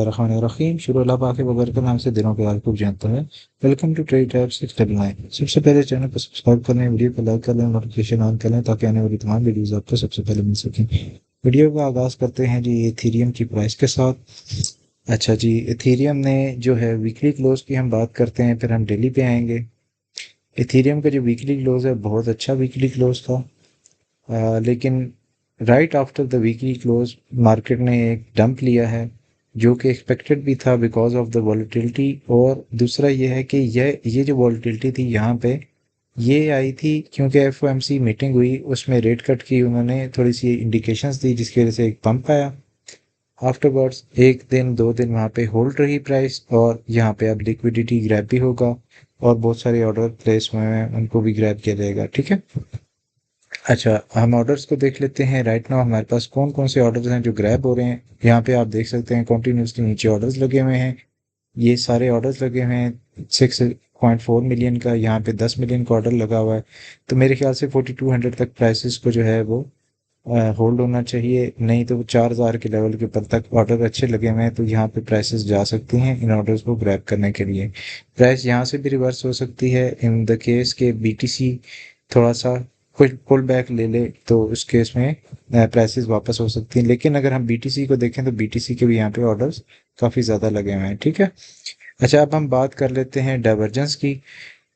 बिस्मिल्लाहिर्रहमानिर्रहीम। शुरू अल्लाह पाक के बरकत नाम से दिनों के खूब जानता है। Welcome to trade tab 699। सबसे पहले चैनल को सब्सक्राइब कर लें, वीडियो को लाइक कर लें, नोटिफिकेशन ऑन कर लें ताकि आने वाली तमाम वीडियोस आपको सबसे पहले मिल सकें। वीडियो का आगाज़ करते हैं जी एथीरियम की प्राइस के साथ। अच्छा जी, एथीरियम ने जो है वीकली क्लोज की हम बात करते हैं, फिर हम डेली पे आएंगे। एथीरियम का जो वीकली क्लोज है बहुत अच्छा वीकली क्लोज था, लेकिन right after the weekly close market ने एक डंप लिया है जो कि एक्सपेक्टेड भी था बिकॉज ऑफ द वॉलेटिलिटी। और दूसरा ये है कि ये जो वॉलेटिलिटी थी यहाँ पे ये आई थी क्योंकि एफओएमसी मीटिंग हुई, उसमें रेट कट की उन्होंने, थोड़ी सी इंडिकेशंस दी जिसकी वजह से एक पंप आया। आफ्टरवर्ड्स एक दिन दो दिन वहाँ पे होल्ड रही प्राइस, और यहाँ पे अब लिक्विडिटी ग्रैब भी होगा और बहुत सारे ऑर्डर प्लेस हुए हैं उनको भी ग्रैब किया जाएगा। ठीक है, अच्छा हम ऑर्डर्स को देख लेते हैं। राइट नाउ हमारे पास कौन कौन से ऑर्डर्स हैं जो ग्रैब हो रहे हैं। यहाँ पे आप देख सकते हैं कंटिन्यूसली नीचे ऑर्डर्स लगे हुए हैं। ये सारे ऑर्डर्स लगे हुए हैं 6.4 मिलियन का, यहाँ पे 10 मिलियन का ऑर्डर लगा हुआ है। तो मेरे ख्याल से 4200 तक प्राइसेस को जो है वो होल्ड होना चाहिए, नहीं तो 4000 के लेवल के ऊपर तक ऑर्डर अच्छे लगे हुए हैं तो यहाँ पे प्राइसेस जा सकती हैं इन ऑर्डर्स को ग्रैब करने के लिए। प्राइस यहाँ से भी रिवर्स हो सकती है इन द केस के बीटीसी थोड़ा सा कुछ पुल बैक ले ले, तो उस केस में प्राइसेस वापस हो सकती हैं। लेकिन अगर हम बीटीसी को देखें तो बीटीसी के भी यहाँ पे ऑर्डर्स काफ़ी ज़्यादा लगे हुए हैं। ठीक है, अच्छा अब हम बात कर लेते हैं डाइवर्जेंस की,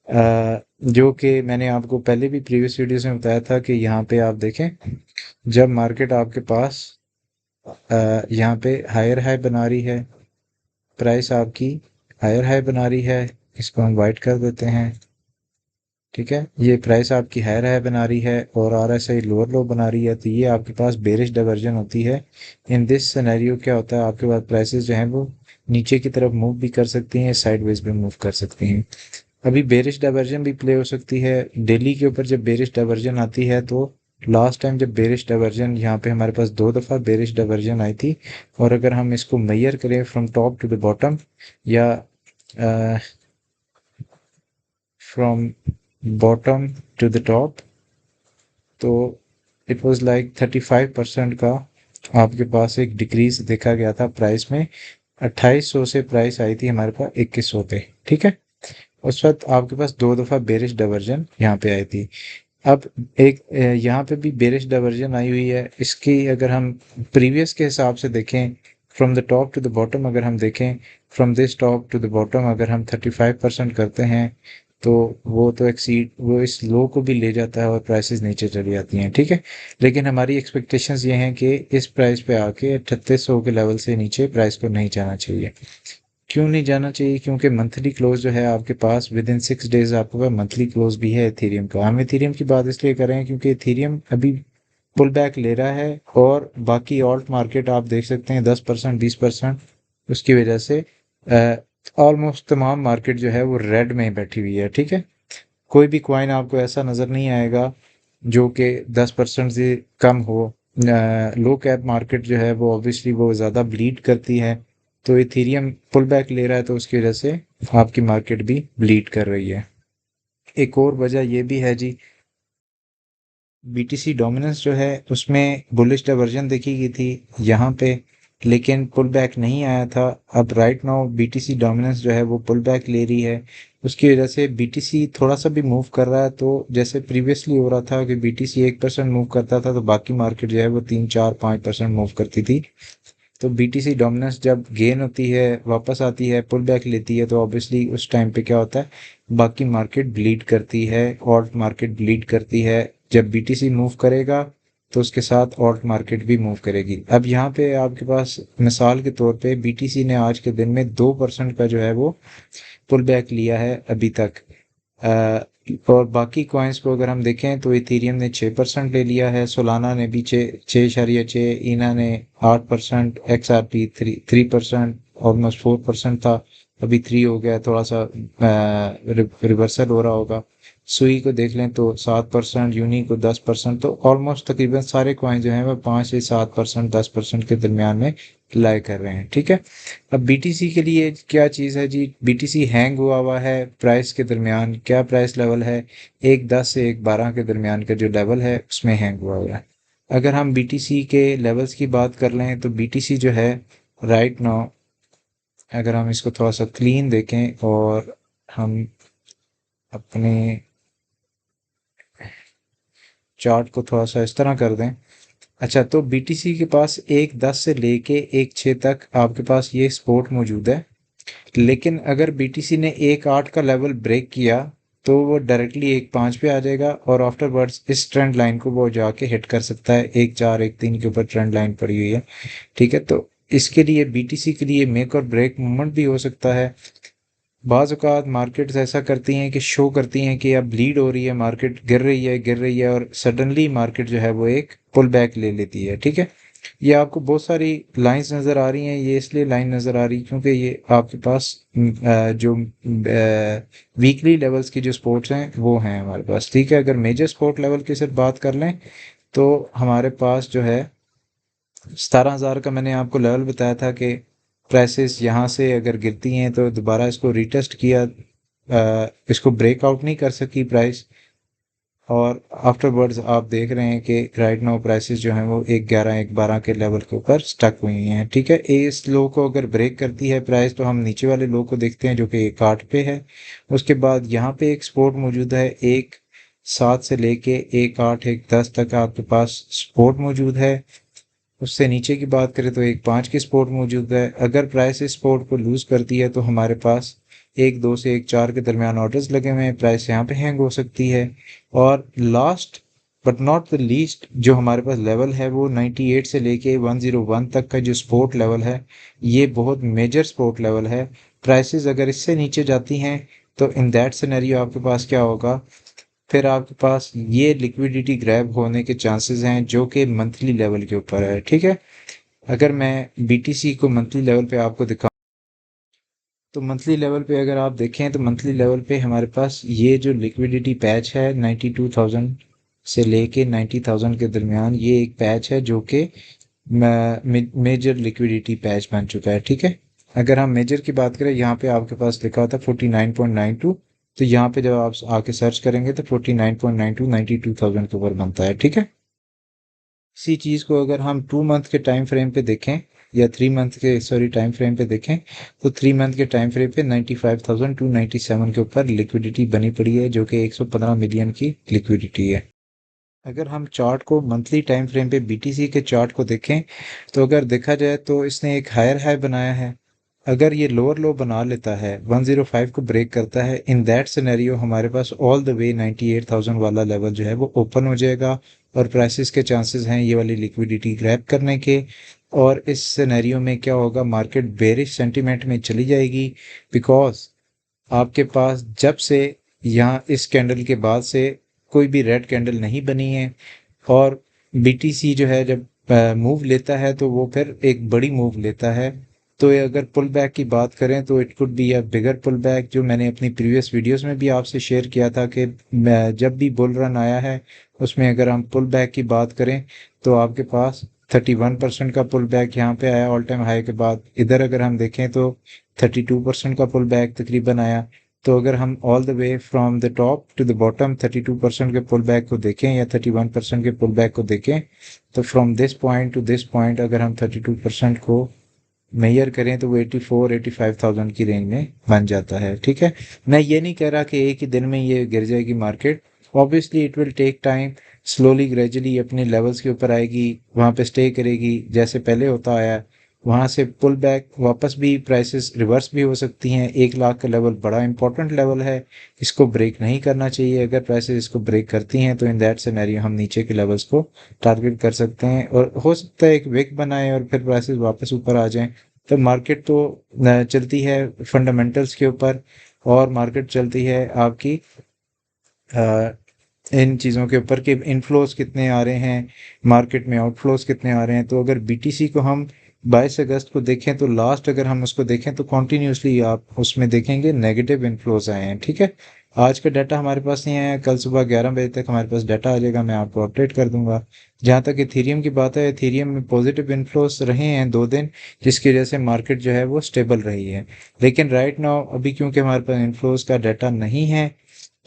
जो कि मैंने आपको पहले भी प्रीवियस वीडियोस में बताया था कि यहाँ पे आप देखें जब मार्केट आपके पास यहाँ पे हायर हाई बना रही है, प्राइस आपकी हायर हाई बना रही है, इसको हम वाइट कर देते हैं। ठीक है, ये प्राइस आपकी हायर हाई बना रही है और आरएसआई लोअर लो बना रही है, तो ये आपके पास बेरिश डाइवर्जन होती है। इन दिस सिनेरियो क्या होता है, आपके पास प्राइसेस जो हैं वो नीचे की तरफ मूव भी कर सकती हैं, साइडवेज भी मूव कर सकती हैं। अभी बेरिश डाइवर्जन भी प्ले हो सकती है डेली के ऊपर। जब बेरिश डाइवर्जन आती है तो लास्ट टाइम जब बेरिश डाइवर्जन यहाँ पे हमारे पास 2 दफ़ा बेरिश डाइवर्जन आई थी, और अगर हम इसको मेजर करें from top to the bottom या from bottom to the top, तो इट वाज लाइक 35% का आपके पास एक डिक्रीज देखा गया था प्राइस में। 2800 से प्राइस आई थी हमारे पास 2100 पे। ठीक है, उस वक्त आपके पास 2 दफ़ा बेरिश डाइवर्जन यहाँ पे आई थी। अब एक यहाँ पे भी बेरिश डाइवर्जन आई हुई है। इसकी अगर हम प्रीवियस के हिसाब से देखें, from the top to the bottom अगर हम देखें, from this top to the bottom अगर हम 35% करते हैं तो वो तो एक्सीड वो इस लो को भी ले जाता है और प्राइसेस नीचे चली जाती हैं। ठीक है, लेकिन हमारी एक्सपेक्टेशंस ये हैं कि इस प्राइस पे आके 3800 के लेवल से नीचे प्राइस को नहीं जाना चाहिए। क्यों नहीं जाना चाहिए? क्योंकि मंथली क्लोज जो है आपके पास विद इन 6 डेज आपके पास मंथली क्लोज भी है एथीरियम का। हम एथीरियम की बात इसलिए कर रहे हैं क्योंकि एथीरियम अभी पुल बैक ले रहा है और बाकी ऑल्ट मार्केट आप देख सकते हैं 10% 20%, उसकी वजह से ऑलमोस्ट तमाम मार्केट जो है वो रेड में बैठी हुई है। ठीक है, कोई भी कॉइन आपको ऐसा नज़र नहीं आएगा जो कि 10% से कम हो। लो कैप मार्केट जो है वो ऑब्वियसली वो ज़्यादा ब्लीड करती है, तो इथेरियम पुल बैक ले रहा है तो उसकी वजह से आपकी मार्केट भी ब्लीड कर रही है। एक और वजह ये भी है जी, बीटीसी डोमिनेंस जो है उसमें बुलिश डाइवर्जन देखी गई थी यहाँ पे, लेकिन पुल बैक नहीं आया था। अब राइट नाउ बीटीसी डोमिनेंस जो है वो पुल बैक ले रही है, उसकी वजह से बीटीसी थोड़ा सा भी मूव कर रहा है। तो जैसे प्रीवियसली हो रहा था कि बीटीसी 1% मूव करता था तो बाकी मार्केट जो है वो 3 4 5% मूव करती थी। तो बीटीसी डोमिनेंस जब गेन होती है, वापस आती है, पुल बैक लेती है, तो ऑब्वियसली उस टाइम पे क्या होता है, बाकी मार्केट ब्लीड करती है, ऑल्ट मार्केट ब्लीड करती है। जब बीटीसी मूव करेगा तो उसके साथ ऑल्ट मार्केट भी मूव करेगी। अब यहाँ पे आपके पास मिसाल के तौर पे बीटीसी ने आज के दिन में 2% का जो है वो पुल बैक लिया है अभी तक। और बाकी कॉइन्स को अगर हम देखें तो इथेरियम ने 6% ले लिया है, सोलाना ने भी 6.6, इना ने 8%, XRP 3%, ऑलमोस्ट 4% था, अभी 3 हो गया, थोड़ा सा रिवर्सल हो रहा होगा। सुई को देख लें तो 7%, यूनी को 10%, तो ऑलमोस्ट तकरीबन सारे कॉइन जो हैं वह 5 से 7%, 10% के दरमियान में लाई कर रहे हैं। ठीक है, अब बीटीसी के लिए क्या चीज़ है जी, बीटीसी हैंग हुआ है प्राइस के दरमियान। क्या प्राइस लेवल है, 1.10 से 1.12 के दरमियान का जो लेवल है उसमें हैंग हुआ है। अगर हम बीटीसी के लेवल्स की बात कर लें तो बीटीसी जो है राइट नाउ अगर हम इसको थोड़ा सा क्लीन देखें और हम अपने चार्ट को थोड़ा सा इस तरह कर दें। अच्छा, तो बीटीसी के पास एक 10 से लेके एक 6 तक आपके पास ये सपोर्ट मौजूद है, लेकिन अगर बीटीसी ने एक 8 का लेवल ब्रेक किया तो वो डायरेक्टली एक 5 पे आ जाएगा और आफ्टर वर्ड्स इस ट्रेंड लाइन को वो जाके हिट कर सकता है। एक 4 एक 3 के ऊपर ट्रेंड लाइन पड़ी हुई है, ठीक है। तो इसके लिए बीटीसी के लिए मेक और ब्रेक मूवमेंट भी हो सकता है। बाज़ औक़ात मार्केट्स ऐसा करती हैं कि शो करती हैं कि अब लीड हो रही है, मार्केट गिर रही है और सडनली मार्केट जो है वो एक पुल बैक ले लेती है, ठीक है। ये आपको बहुत सारी लाइंस नज़र आ रही हैं, ये इसलिए लाइन नज़र आ रही है क्योंकि ये आपके पास जो वीकली लेवल्स की जो सपोर्ट्स हैं वो हैं हमारे पास, ठीक है। अगर मेजर सपोर्ट लेवल की सिर्फ बात कर लें तो हमारे पास जो है 17,000 का मैंने आपको लेवल बताया था कि प्राइसेस यहाँ से अगर गिरती हैं तो दोबारा इसको रीटेस्ट किया, इसको ब्रेकआउट नहीं कर सकी प्राइस, और आफ्टरवर्ड्स आप देख रहे हैं कि राइट नाउ प्राइसेस जो हैं वो 1,11 1,12 के लेवल के ऊपर स्टक हुई हैं, ठीक है। इस लो को अगर ब्रेक करती है प्राइस तो हम नीचे वाले लो को देखते हैं जो कि 1,8 पे है। उसके बाद यहाँ पे एक सपोर्ट मौजूद है, 1,7 से लेके 1,8 1,10 तक आपके पास सपोर्ट मौजूद है। उससे नीचे की बात करें तो 1,5 की सपोर्ट मौजूद है। अगर प्राइस इस सपोर्ट को लूज़ करती है तो हमारे पास 1,2 से 1,4 के दरमियान ऑर्डर्स लगे हुए हैं, प्राइस यहाँ पे हैंग हो सकती है। और last but not the least जो हमारे पास लेवल है वो 98 से लेके 101 तक का जो सपोर्ट लेवल है, ये बहुत मेजर सपोर्ट लेवल है। प्राइसेस अगर इससे नीचे जाती हैं तो इन दैट सिनेरियो आपके पास क्या होगा, फिर आपके पास ये लिक्विडिटी ग्रैब होने के चांसेस हैं जो कि मंथली लेवल के ऊपर है, ठीक है। अगर मैं बीटीसी को मंथली लेवल पे आपको दिखाऊं तो मंथली लेवल पे अगर आप देखें तो मंथली लेवल पे हमारे पास ये जो लिक्विडिटी पैच है 92,000 से लेके 90,000 के दरमियान, ये एक पैच है जो कि मेजर लिक्विडिटी पैच बन चुका है, ठीक है। अगर हम मेजर की बात करें, यहाँ पे आपके पास लिखा होता है 49.92, तो यहाँ पे जब आप आके सर्च करेंगे तो 49.92 92,000 के ऊपर बनता है, ठीक है। इसी चीज़ को अगर हम 2 मंथ के टाइम फ्रेम पे देखें या 3 मंथ के टाइम फ्रेम पे देखें तो 3 मंथ के टाइम फ्रेम पे 95,297 के ऊपर लिक्विडिटी बनी पड़ी है जो कि 115 मिलियन की लिक्विडिटी है। अगर हम चार्ट को मंथली टाइम फ्रेम पे बीटीसी के चार्ट को देखें तो अगर देखा जाए तो इसने एक हायर हाई बनाया है। अगर ये लोअर लो बना लेता है, 105 को ब्रेक करता है, इन दैट सिनेरियो हमारे पास ऑल द वे 98,000 वाला लेवल जो है वो ओपन हो जाएगा और प्राइसेस के चांसेस हैं ये वाली लिक्विडिटी ग्रैब करने के। और इस सिनेरियो में क्या होगा, मार्केट बेरिश सेंटीमेंट में चली जाएगी, बिकॉज आपके पास जब से यहाँ इस कैंडल के बाद से कोई भी रेड कैंडल नहीं बनी है और बीटीसी जो है जब मूव लेता है तो वो फिर एक बड़ी मूव लेता है। तो ये अगर पुल बैक की बात करें तो it could be a bigger pull back, जो मैंने अपनी प्रीवियस वीडियोस में भी आपसे शेयर किया था कि जब भी बुल रन आया है उसमें अगर हम पुल बैक की बात करें तो आपके पास 31% का पुल बैक यहाँ पे आया ऑल टाइम हाई के बाद। इधर अगर हम देखें तो 32% का पुल बैक तकरीबन आया। तो अगर हम all the way from the top to the bottom 32% के पुल बैक को देखें या 31% के पुल बैक को देखें तो from this point two this point अगर हम 32% को मेजर करें तो वो 84-85,000 की रेंज में बन जाता है, ठीक है। मैं ये नहीं कह रहा कि एक ही दिन में ये गिर जाएगी market, obviously it will take time, slowly gradually अपने लेवल्स के ऊपर आएगी, वहाँ पे स्टे करेगी जैसे पहले होता आया। वहाँ से पुल बैक वापस भी प्राइसेस रिवर्स भी हो सकती हैं। 1,00,000 का लेवल बड़ा इंपॉर्टेंट लेवल है, इसको ब्रेक नहीं करना चाहिए। अगर प्राइसेस इसको ब्रेक करती हैं तो इन दैट सिनेरियो हम नीचे के लेवल्स को टारगेट कर सकते हैं और हो सकता है एक विक बनाए और फिर प्राइसेस वापस ऊपर आ जाएं। तो मार्केट तो चलती है फंडामेंटल्स के ऊपर और मार्केट चलती है आपकी इन चीज़ों के ऊपर कि इनफ्लोज कितने आ रहे हैं मार्केट में, आउटफ्लोज कितने आ रहे हैं। तो अगर बीटीसी को हम 22 अगस्त को देखें तो लास्ट अगर हम उसको देखें तो कॉन्टीन्यूसली आप उसमें देखेंगे नेगेटिव इनफ्लोज आए हैं, ठीक है। आज का डाटा हमारे पास नहीं आया, कल सुबह 11 बजे तक हमारे पास डाटा आ जाएगा, मैं आपको अपडेट कर दूंगा। जहाँ तक इथेरियम की बात है, इथेरियम में पॉजिटिव इनफ्लोज रहे हैं 2 दिन, जिसकी वजह से मार्केट जो है वो स्टेबल रही है। लेकिन राइट नाउ अभी क्योंकि हमारे पास इनफ्लोज का डाटा नहीं है,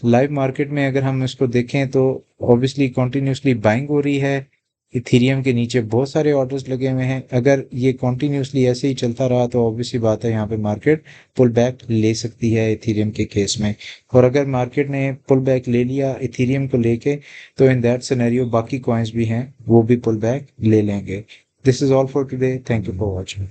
लाइव मार्केट में अगर हम इसको देखें तो ऑब्वियसली कंटिन्यूसली बाइंग हो रही है इथेरियम के नीचे बहुत सारे ऑर्डर्स लगे हुए हैं। अगर ये कंटिन्यूअसली ऐसे ही चलता रहा तो ऑब्वियसली बात है यहाँ पे मार्केट पुल बैक ले सकती है इथेरियम के केस में। और अगर मार्केट ने पुल बैक ले लिया इथेरियम को लेके, तो इन दैट सिनेरियो बाकी कॉइन्स भी हैं वो भी पुल बैक ले लेंगे। This is all for today, thank you for watching.